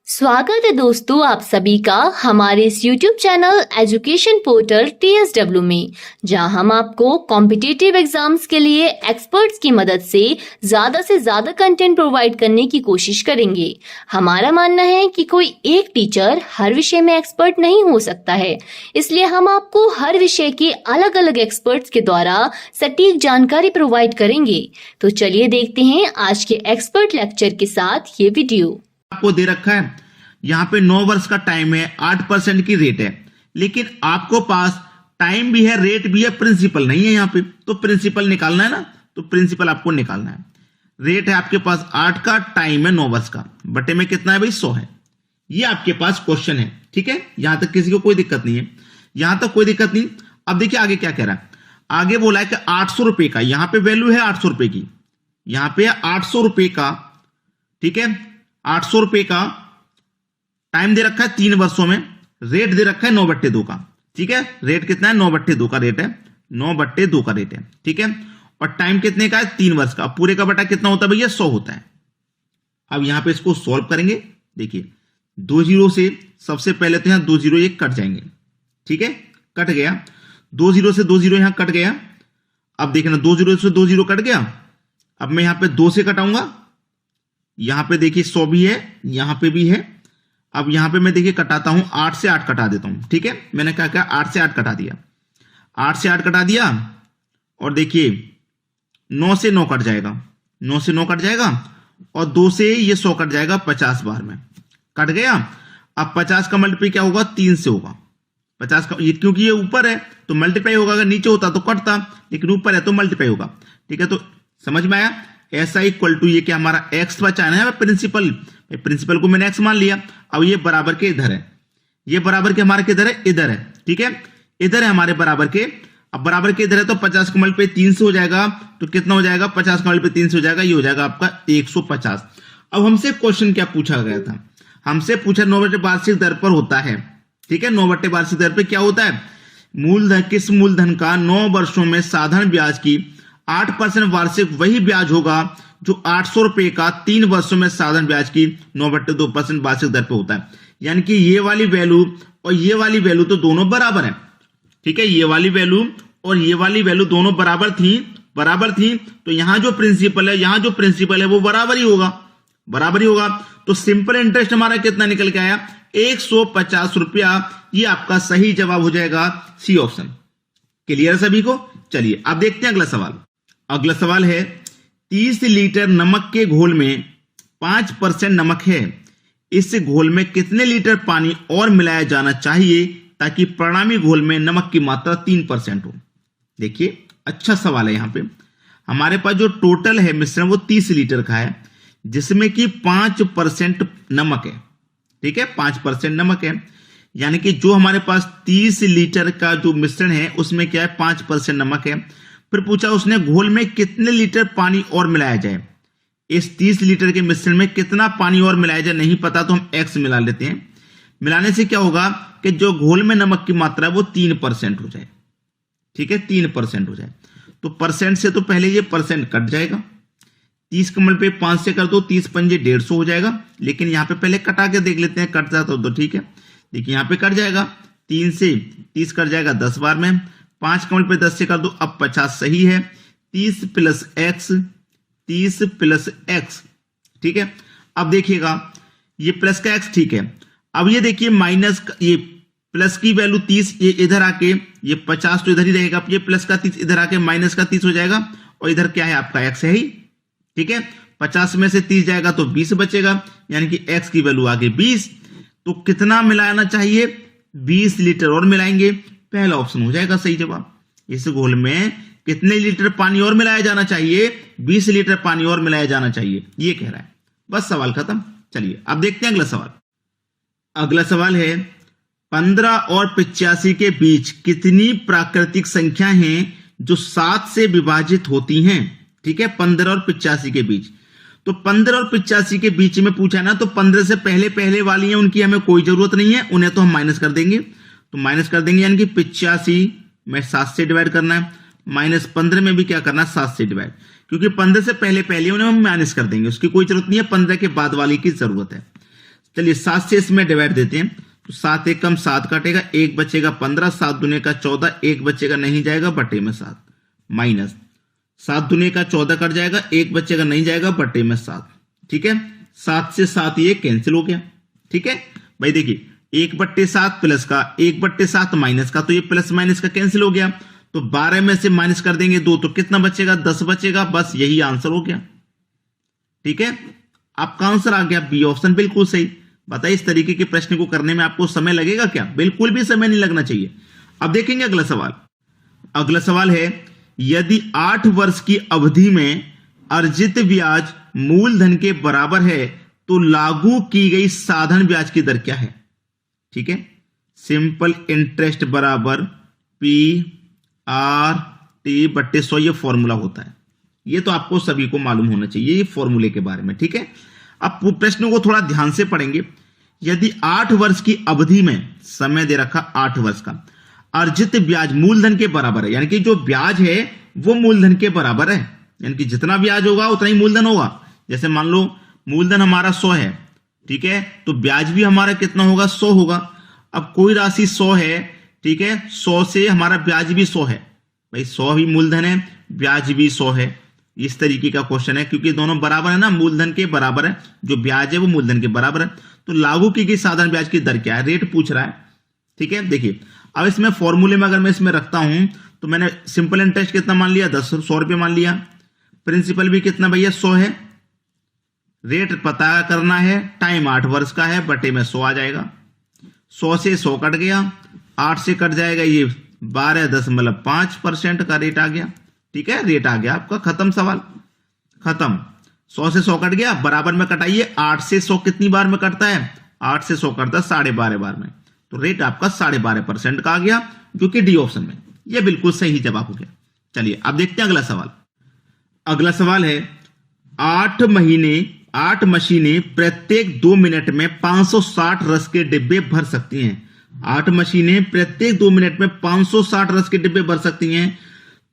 स्वागत है दोस्तों आप सभी का हमारे इस YouTube channel education portal TSW में, जहां हम आपको कॉम्पिटिटिव एग्जाम्स के लिए एक्सपर्ट्स की मदद से ज्यादा कंटेंट प्रोवाइड करने की कोशिश करेंगे। हमारा मानना है कि कोई एक टीचर हर विषय में एक्सपर्ट नहीं हो सकता है, इसलिए हम आपको हर विषय के अलग अलग एक्सपर्ट्स के द्वारा सटीक जानकारी प्रोवाइड करेंगे। तो चलिए देखते हैं आज के एक्सपर्ट लेक्चर के साथ ये वीडियो। आपको दे रखा है यहाँ पे 9 वर्ष का टाइम है, 8% की रेट है, लेकिन आपको पास टाइम भी है, रेट भी है, प्रिंसिपल नहीं है यहाँ पे। तो प्रिंसिपल निकालना है ना, तो प्रिंसिपल आपको निकालना है। रेट है आपके पास 8 का, टाइम है 9 वर्ष का, बटे में कितना है भाई 100 है। ये आपके पास क्वेश्चन है, ठीक है। यहां तक किसी को कोई दिक्कत नहीं है, यहां तक कोई दिक्कत नहीं। अब देखिए आगे क्या कह रहा है। आगे बोला है कि 800 रुपए का, यहां पे वैल्यू है 800 रुपए की, यहां पे 800 रुपए का, ठीक है। 800 रुपए का टाइम दे रखा है 3 वर्षों में, रेट दे रखा है 9/2 का, ठीक है। रेट कितना है 9/2 का रेट है, 9/2 का रेट है, ठीक है। और टाइम कितने का है 3 वर्ष का। पूरे का बटा कितना होता है भैया 100 होता है। अब यहां पे इसको सॉल्व करेंगे। देखिए 2 जीरो से सबसे पहले तो यहां 2 जीरो ये कट जाएंगे, ठीक है, कट गया। 2 जीरो से 2 जीरो यहां कट गया। अब देखना 2 जीरो से 2 जीरो कट गया। अब मैं यहां पे 2 से कटाऊंगा, यहां पे देखिए 100 भी है, यहां पे भी है। अब यहां पे मैं देखिए कटाता हूं, 8 से 8 कटा देता हूं, ठीक है। मैंने क्या किया 8 से 8 कटा दिया, 8 से 8 कटा दिया। और देखिए 9 से 9 कट जाएगा, 9 से 9 कट जाएगा, और 2 से ये 100 कट जाएगा 50 बार में, कट गया। अब 50 का मल्टीप्लाई क्या होगा 3 से होगा। 50 का ये क्योंकि ये ऊपर है तो मल्टीप्लाई होगा, अगर नीचे होता तो कटता, लेकिन ऊपर है तो मल्टीप्लाई होगा, ठीक है। तो समझ में आया। ऐसा इक्वल टू ये क्या हमारा एक्स बचाना है प्रिंसिपल, प्रिंसिपल को मैंने एक्स मान लिया। अब ये बराबर के इधर है, ये बराबर के हमारे किधर है, इधर है, ठीक है, इधर है हमारे बराबर के। अब बराबर के इधर है तो 50 का मल्टीप्लाई 3 से हो जाएगा, तो कितना हो जाएगा 50 का मल्टीप्लाई 3 से हो जाएगा, ये हो जाएगा आपका 150। अब हमसे क्वेश्चन क्या पूछा गया था, हमसे पूछा 9/2 वार्षिक दर पर होता है, ठीक है। 9/2 वार्षिक दर पर क्या होता है, मूलधन, किस मूलधन का 9 वर्षों में साधारण ब्याज की 8% वार्षिक वही ब्याज होगा जो 800 रुपए का 3 वर्षों में साधारण ब्याज की 9/2% वार्षिक दर पे होता है। यानी कि ये वाली वैल्यू और ये वाली वैल्यू तो दोनों बराबर है, ठीक है। ये वाली वैल्यू और ये वाली वैल्यू दोनों बराबर थी। तो यहां जो प्रिंसिपल है, यहां जो प्रिंसिपल है वो बराबर ही होगा। तो सिंपल इंटरेस्ट हमारा कितना निकल के आया 150 रुपया। ये आपका सही जवाब हो जाएगा सी ऑप्शन। क्लियर सभी को। चलिए अब देखते हैं अगला सवाल। अगला सवाल है 30 लीटर नमक के घोल में 5% नमक है, इस घोल में कितने लीटर पानी और मिलाया जाना चाहिए ताकि परिणामी घोल में नमक की मात्रा 3% हो। देखिए अच्छा सवाल है। यहां पे हमारे पास जो टोटल है मिश्रण वो 30 लीटर का है, जिसमें कि 5% नमक है, ठीक है, 5% नमक है। यानी कि जो हमारे पास 30 लीटर का जो मिश्रण है उसमें क्या है 5% नमक है। फिर पूछा उसने घोल में कितने लीटर पानी और मिलाया जाए। इस 30 लीटर के मिश्रण में कितना पानी और मिलाया जाए नहीं पता, तो हम x मिला लेते हैं। मिलाने से क्या होगा कि जो घोल में नमक की मात्रा है वो 3% हो जाए, ठीक है, 3% हो जाए। तो परसेंट से तो पहले ये परसेंट कट जाएगा, 30 का मल्टीप्लाई 5 से कर दो, 30 पंजे 150 हो जाएगा। लेकिन यहाँ पे पहले कटा के देख लेते हैं, कट जाता तो ठीक है। देखिए यहाँ पे कट जाएगा, 3 से 30 कट जाएगा 10 बार में, 5 का मल्टीप्लाई 10 से कर दो, अब 50 सही है। 30 प्लस x, ठीक है। अब देखिएगा ये प्लस का x, ठीक है। अब ये देखिए माइनस, ये प्लस की वैल्यू 30, ये इधर आके ये 50 तो इधर ही रहेगा, ये प्लस का 30 इधर आके माइनस का 30 हो जाएगा, और इधर क्या है आपका x है ही, ठीक है। 50 में से 30 जाएगा तो 20 बचेगा, यानी कि x की वैल्यू आगे 20। तो कितना मिलाना चाहिए 20 लीटर और मिलाएंगे, पहला ऑप्शन हो जाएगा सही जवाब। इस घोल में कितने लीटर पानी और मिलाया जाना चाहिए 20 लीटर पानी और मिलाया जाना चाहिए, ये कह रहा है। बस सवाल खत्म। चलिए अब देखते हैं अगला सवाल। अगला सवाल है 15 और 85 के बीच कितनी प्राकृतिक संख्या हैं जो 7 से विभाजित होती हैं, ठीक है। 15 और 85 के बीच, तो 15 और 85 के बीच में पूछा ना, तो 15 से पहले वाली हैं उनकी हमें कोई जरूरत नहीं है, उन्हें तो हम माइनस कर देंगे। तो माइनस कर देंगे, यानी कि 85 में 7 से डिवाइड करना है, माइनस 15 में भी क्या करना है 7 से डिवाइड, क्योंकि 15 से पहले उन्हें हम माइनस कर देंगे, उसकी कोई जरूरत नहीं है, 15 के बाद वाली की जरूरत है। चलिए 7 से इसमें डिवाइड देते हैं, तो 7 एकम 7 काटेगा, 1 बचेगा 15, 7 दूने का 14, 1 बचेगा नहीं जाएगा बटे में 7, माइनस 7 दूने का 14 कट जाएगा, 1 बचेगा नहीं जाएगा बटे में 7। ठीक है, 7 से 7 ये कैंसिल हो गया। ठीक है भाई, देखिए 1/7 प्लस का 1/7 माइनस का, तो ये प्लस माइनस का कैंसिल हो गया, तो 12 में से माइनस कर देंगे 2, तो कितना बचेगा 10 बचेगा, बस यही आंसर हो गया। ठीक है, आपका आंसर आ गया बी ऑप्शन, बिल्कुल सही। बताइए इस तरीके के प्रश्न को करने में आपको समय लगेगा क्या? बिल्कुल भी समय नहीं लगना चाहिए। अब देखेंगे अगला सवाल। अगला सवाल है, यदि 8 वर्ष की अवधि में अर्जित ब्याज मूलधन के बराबर है तो लागू की गई साधारण ब्याज की दर क्या है? ठीक है, सिंपल इंटरेस्ट बराबर PRT/100 ये फॉर्मूला होता है। ये तो आपको सभी को मालूम होना चाहिए ये फॉर्मूले के बारे में। ठीक है, अब प्रश्न को थोड़ा ध्यान से पढ़ेंगे। यदि 8 वर्ष की अवधि में, समय दे रखा 8 वर्ष का, अर्जित ब्याज मूलधन के बराबर है, यानी कि जो ब्याज है वो मूलधन के बराबर है, यानी कि जितना ब्याज होगा उतना ही मूलधन होगा। जैसे मान लो मूलधन हमारा 100 है, ठीक है, तो ब्याज भी हमारा कितना होगा 100 होगा। अब कोई राशि 100 है, ठीक है, 100 से हमारा ब्याज भी 100 है, भाई 100 भी मूलधन है, ब्याज भी 100 है। इस तरीके का क्वेश्चन है, क्योंकि दोनों बराबर है ना, मूलधन के बराबर है, जो ब्याज है वो मूलधन के बराबर है। तो लागू की गई साधारण ब्याज की दर क्या है, रेट पूछ रहा है। ठीक है, देखिए अब इसमें फॉर्मूले में अगर मैं इसमें रखता हूं तो मैंने सिंपल इंटरेस्ट कितना मान लिया 100 रुपये मान लिया, प्रिंसिपल भी कितना भैया 100 है, रेट पता करना है, टाइम 8 वर्ष का है, बटे में 100 आ जाएगा। 100 से 100 कट गया, 8 से कट जाएगा ये 12.5% का रेट आ गया। ठीक है, रेट आ गया आपका, खत्म सवाल, खत्म। 100 से 100 कट गया, बराबर में कटाइए, 8 से 100 कितनी बार में कटता है, 8 से 100 कटता है 12.5 बार में, तो रेट आपका 12.5% का आ गया, जो कि डी ऑप्शन में, यह बिल्कुल सही जवाब हो गया। चलिए अब देखते हैं अगला सवाल। अगला सवाल है, 8 मशीनें प्रत्येक 2 मिनट में 560 रस के डिब्बे भर सकती हैं। 8 मशीनें प्रत्येक 2 मिनट में 560 रस के डिब्बे भर सकती हैं,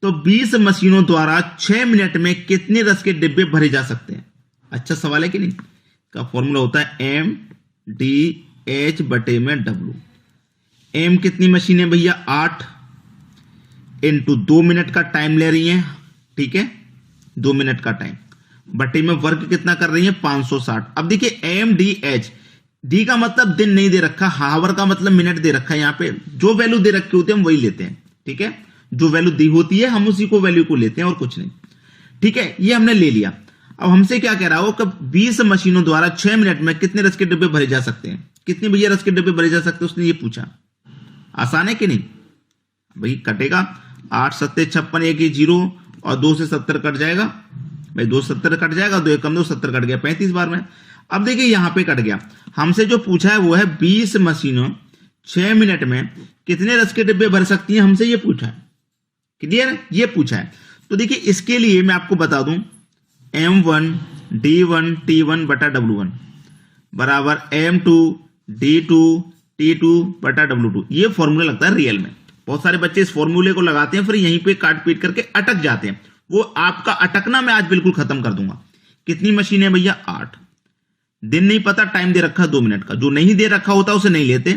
तो 20 मशीनों द्वारा 6 मिनट में कितने रस के डिब्बे भरे जा सकते हैं? अच्छा सवाल है कि नहीं? का फॉर्मूला होता है MDH/W। M कितनी मशीनें भैया 8 इंटू 2 मिनट का टाइम ले रही हैं, ठीक है, 2 मिनट का टाइम, बटे में वर्क कितना कर रही है 560। अब देखिए MDH, डी का मतलब दिन नहीं दे रखा, हावर का मतलब मिनट दे रखा है। यहाँ पे जो वैल्यू दे रखी होती है हम वही लेते हैं। ठीक है, जो वैल्यू दी होती है हम उसी को वैल्यू को लेते हैं और कुछ नहीं। ठीक है, ये हमने ले लिया। अब हमसे क्या कह रहा हो कि 20 मशीनों द्वारा 6 मिनट में कितने रस के डिब्बे भरे जा सकते हैं? कितने भैया रस के डिब्बे भरे जा सकते हैं, उसने ये पूछा। आसान है कि नहीं भाई? कटेगा 8 7 56, 1 ये 0 और 2 से 70 कट जाएगा भाई, 2 70 कट जाएगा, 2 एकम 2 70 कट गया 35 बार में। अब देखिए यहां पे कट गया, हमसे जो पूछा है वो है 20 मशीनों 6 मिनट में कितने रस के डिब्बे भर सकती हैं, हमसे ये पूछा है। क्लियर, ये पूछा है। तो देखिए इसके लिए मैं आपको बता दूं, M1 D1 T1 बटा W1 बराबर M2 D2 T2 बटा W2। ये फॉर्मूला लगता है रियल में। बहुत सारे बच्चे इस फॉर्मूले को लगाते हैं, फिर यहीं पे काट पीट करके अटक जाते हैं। वो आपका अटकना मैं आज बिल्कुल खत्म कर दूंगा। कितनी मशीन है भैया 8, दिन नहीं पता, टाइम दे रखा 2 मिनट का, जो नहीं दे रखा होता उसे नहीं लेते।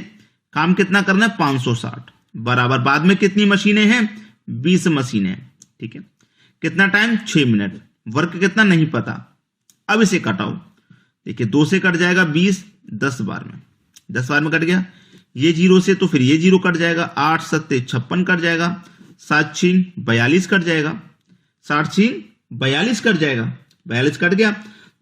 काम कितना करना है 560 बराबर, बाद में कितनी मशीनें हैं 20 मशीनें हैं। ठीक है, कितना टाइम 6 मिनट, वर्क कितना नहीं पता। अब इसे कटाओ, देखिए 2 से कट जाएगा 20, 10 बार में, 10 बार में कट गया। ये 0 से तो फिर ये 0 कट जाएगा, 8 7 56 कट जाएगा, 7 6 42 कट जाएगा, 7 6 42 कट जाएगा, 42 कट गया।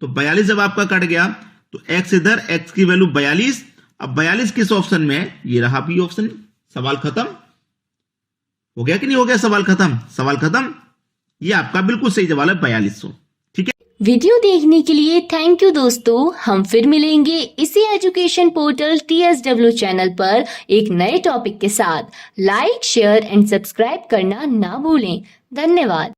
तो 42 जब आपका कट गया तो x इधर, x की वैल्यू 42। अब 42 किस ऑप्शन में है? ये रहा बी ऑप्शन। सवाल खत्म हो गया कि नहीं हो गया? सवाल खत्म, सवाल खत्म। ये आपका बिल्कुल सही जवाब है 4200। ठीक है, वीडियो देखने के लिए थैंक यू दोस्तों। हम फिर मिलेंगे इसी एजुकेशन पोर्टल TSW चैनल पर एक नए टॉपिक के साथ। लाइक, शेयर एंड सब्सक्राइब करना ना भूलें। धन्यवाद।